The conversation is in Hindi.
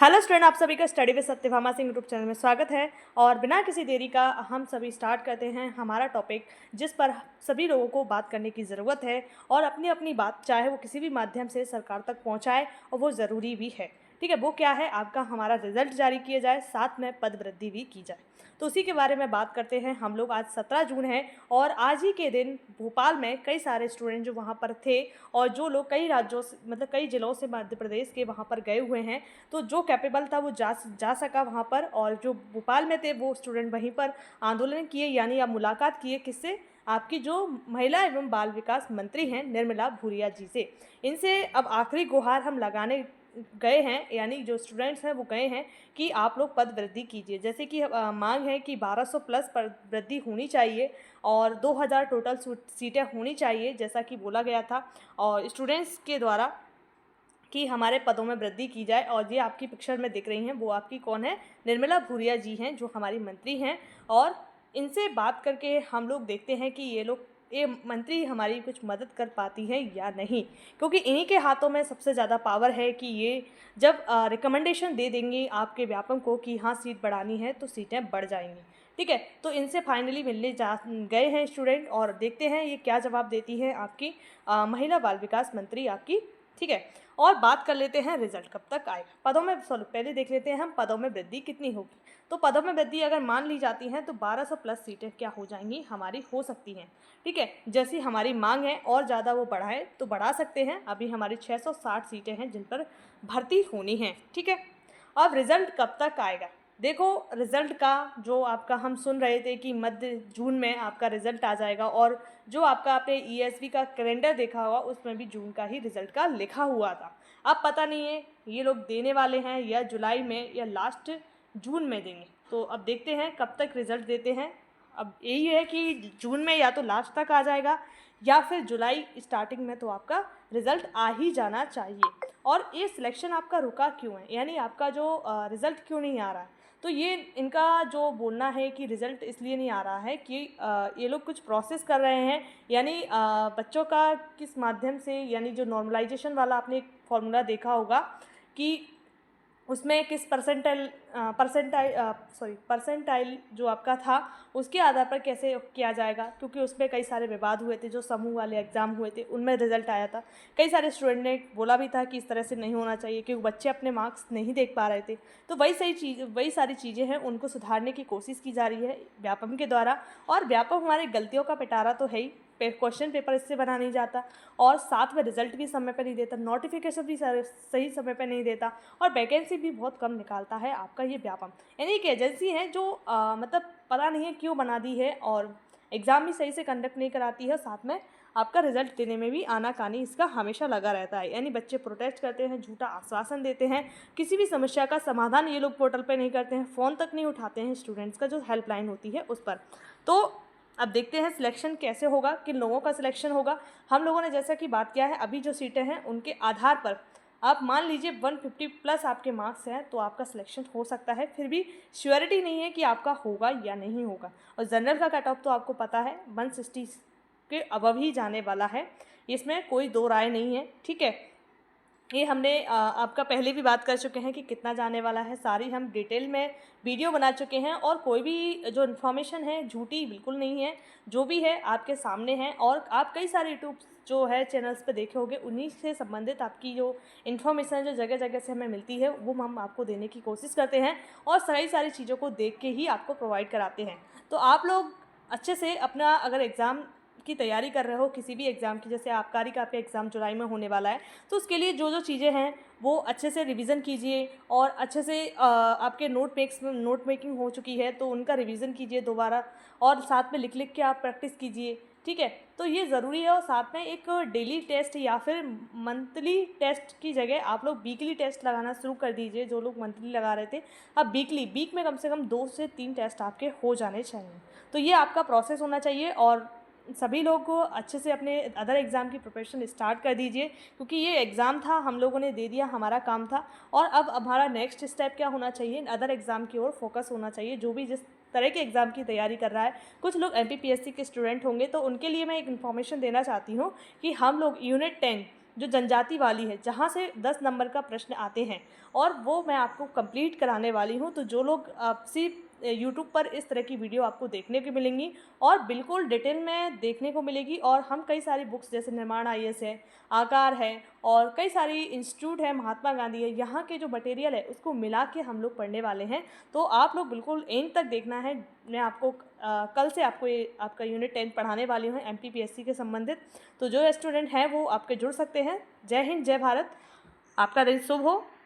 हेलो स्टूडेंट, आप सभी का study with Satyabhama Singh YouTube channel में स्वागत है। और बिना किसी देरी का हम सभी स्टार्ट करते हैं हमारा टॉपिक, जिस पर सभी लोगों को बात करने की ज़रूरत है और अपनी अपनी बात चाहे वो किसी भी माध्यम से सरकार तक पहुंचाए, और वो ज़रूरी भी है। ठीक है, वो क्या है? आपका हमारा रिजल्ट जारी किया जाए, साथ में पद वृद्धि भी की जाए। तो उसी के बारे में बात करते हैं हम लोग। आज 17 जून है और आज ही के दिन भोपाल में कई सारे स्टूडेंट जो वहाँ पर थे और जो लोग कई राज्यों से मतलब कई ज़िलों से मध्य प्रदेश के वहाँ पर गए हुए हैं, तो जो कैपेबल था वो जा सका वहाँ पर। और जो भोपाल में थे वो स्टूडेंट वहीं पर आंदोलन किए, यानी आप मुलाकात किए किससे? आपकी जो महिला एवं बाल विकास मंत्री हैं निर्मला भूरिया जी से। इनसे अब आखिरी गुहार हम लगाने गए हैं, यानी जो स्टूडेंट्स हैं वो गए हैं कि आप लोग पद वृद्धि कीजिए। जैसे कि मांग है कि 1200 प्लस पद वृद्धि होनी चाहिए और 2000 टोटल सीटें होनी चाहिए, जैसा कि बोला गया था और स्टूडेंट्स के द्वारा कि हमारे पदों में वृद्धि की जाए। और ये आपकी पिक्चर में दिख रही हैं, वो आपकी कौन है? निर्मला भूरिया जी हैं, जो हमारी मंत्री हैं। और इनसे बात करके हम लोग देखते हैं कि ये मंत्री हमारी कुछ मदद कर पाती हैं या नहीं, क्योंकि इन्हीं के हाथों में सबसे ज़्यादा पावर है कि ये जब रिकमेंडेशन दे देंगी आपके व्यापम को कि हाँ सीट बढ़ानी है, तो सीटें बढ़ जाएंगी। ठीक है, तो इनसे फाइनली मिलने जा गए हैं स्टूडेंट, और देखते हैं ये क्या जवाब देती है आपकी महिला बाल विकास मंत्री आपकी। ठीक है, और बात कर लेते हैं रिजल्ट कब तक आएगा। पदों में पहले देख लेते हैं हम पदों में वृद्धि कितनी होगी। तो पदों में वृद्धि अगर मान ली जाती है तो 1200 प्लस सीटें क्या हो जाएंगी? हमारी हो सकती हैं। ठीक है, जैसी हमारी मांग है और ज़्यादा वो बढ़ाए तो बढ़ा सकते हैं। अभी हमारी 660 सीटें हैं जिन पर भर्ती होनी है। ठीक है, अब रिजल्ट कब तक आएगा? देखो, रिज़ल्ट का जो आपका हम सुन रहे थे कि मध्य जून में आपका रिज़ल्ट आ जाएगा, और जो आपका आपने ईएसवी का कैलेंडर देखा होगा उसमें भी जून का ही रिज़ल्ट का लिखा हुआ था। अब पता नहीं है ये लोग देने वाले हैं या जुलाई में या लास्ट जून में देंगे। तो अब देखते हैं कब तक रिज़ल्ट देते हैं। अब यही है कि जून में या तो लास्ट तक आ जाएगा या फिर जुलाई स्टार्टिंग में तो आपका रिज़ल्ट आ ही जाना चाहिए। और ये सिलेक्शन आपका रुका क्यों है, यानी आपका जो रिज़ल्ट क्यों नहीं आ रहा है? तो ये इनका जो बोलना है कि रिज़ल्ट इसलिए नहीं आ रहा है कि ये लोग कुछ प्रोसेस कर रहे हैं, यानी बच्चों का किस माध्यम से, यानी जो नॉर्मलाइजेशन वाला आपने एक फॉर्मूला देखा होगा कि उसमें किस परसेंटाइल जो आपका था उसके आधार पर कैसे किया जाएगा, क्योंकि उसमें कई सारे विवाद हुए थे। जो समूह वाले एग्ज़ाम हुए थे उनमें रिज़ल्ट आया था, कई सारे स्टूडेंट ने बोला भी था कि इस तरह से नहीं होना चाहिए क्योंकि बच्चे अपने मार्क्स नहीं देख पा रहे थे। तो वही सारी चीज़ें हैं, उनको सुधारने की कोशिश की जा रही है व्यापम के द्वारा। और व्यापम हमारे गलतियों का पिटारा तो है ही, क्वेश्चन पेपर इससे बना नहीं जाता, और साथ में रिजल्ट भी समय पर नहीं देता, नोटिफिकेशन भी सही समय पर नहीं देता, और वैकेंसी भी बहुत कम निकालता है आपका ये व्यापम। यानी एक एजेंसी है जो मतलब पता नहीं है क्यों बना दी है, और एग्ज़ाम भी सही से कंडक्ट नहीं कराती है, साथ में आपका रिजल्ट देने में भी आनाकानी इसका हमेशा लगा रहता है। यानी बच्चे प्रोटेस्ट करते हैं, झूठा आश्वासन देते हैं, किसी भी समस्या का समाधान ये लोग पोर्टल पे नहीं करते हैं, फ़ोन तक नहीं उठाते हैं स्टूडेंट्स का जो हेल्पलाइन होती है उस पर। तो अब देखते हैं सिलेक्शन कैसे होगा, किन लोगों का सिलेक्शन होगा। हम लोगों ने जैसा कि बात किया है, अभी जो सीटें हैं उनके आधार पर आप मान लीजिए 150 प्लस आपके मार्क्स हैं तो आपका सिलेक्शन हो सकता है। फिर भी श्योरिटी नहीं है कि आपका होगा या नहीं होगा। और जनरल का कट ऑफ तो आपको पता है 160 के अबव ही जाने वाला है, इसमें कोई दो राय नहीं है। ठीक है, ये हमने आपका पहले भी बात कर चुके हैं कि कितना जाने वाला है, सारी हम डिटेल में वीडियो बना चुके हैं, और कोई भी जो इन्फॉर्मेशन है झूठी बिल्कुल नहीं है, जो भी है आपके सामने है। और आप कई सारे यूट्यूब जो है चैनल्स पे देखे होंगे, उन्हीं से संबंधित आपकी जो इन्फॉर्मेशन जो जगह जगह से हमें मिलती है वो हम आपको देने की कोशिश करते हैं, और सारी चीज़ों को देख के ही आपको प्रोवाइड कराते हैं। तो आप लोग अच्छे से अपना अगर एग्ज़ाम की तैयारी कर रहे हो, किसी भी एग्ज़ाम की, जैसे आबकारी का आपका एग्ज़ाम जुलाई में होने वाला है, तो उसके लिए जो चीज़ें हैं वो अच्छे से रिवीजन कीजिए, और अच्छे से आपके नोट मेकिंग हो चुकी है तो उनका रिवीजन कीजिए दोबारा, और साथ में लिख के आप प्रैक्टिस कीजिए। ठीक है, तो ये ज़रूरी है। और साथ में एक डेली टेस्ट या फिर मंथली टेस्ट की जगह आप लोग वीकली टेस्ट लगाना शुरू कर दीजिए। जो लोग मंथली लगा रहे थे, अब वीक में कम से कम 2 से 3 टेस्ट आपके हो जाने चाहिए। तो ये आपका प्रोसेस होना चाहिए, और सभी लोग को अच्छे से अपने अदर एग्ज़ाम की प्रिपरेशन स्टार्ट कर दीजिए, क्योंकि ये एग्ज़ाम था, हम लोगों ने दे दिया, हमारा काम था। और अब हमारा नेक्स्ट स्टेप क्या होना चाहिए? अदर एग्ज़ाम की ओर फोकस होना चाहिए। जो भी जिस तरह के एग्ज़ाम की तैयारी कर रहा है, कुछ लोग एमपीपीएससी के स्टूडेंट होंगे, तो उनके लिए मैं एक इन्फॉर्मेशन देना चाहती हूँ कि हम लोग यूनिट 10 जो जनजाति वाली है, जहाँ से 10 नंबर का प्रश्न आते हैं और वो मैं आपको कंप्लीट कराने वाली हूँ। तो जो लोग सिर्फ यूट्यूब पर इस तरह की वीडियो आपको देखने को मिलेंगी और बिल्कुल डिटेल में देखने को मिलेगी। और हम कई सारी बुक्स जैसे निर्माण आईएएस है, आकार है और कई सारी इंस्टीट्यूट है, महात्मा गांधी है, यहाँ के जो मटेरियल है उसको मिला के हम लोग पढ़ने वाले हैं। तो आप लोग बिल्कुल एंड तक देखना है। मैं आपको कल से आपको ये आपका यूनिट 10 पढ़ाने वाली हूँ एमपीपीएससी के संबंधित। तो जो स्टूडेंट हैं वो आपके जुड़ सकते हैं। जय हिंद, जय भारत, आपका दिन शुभ हो।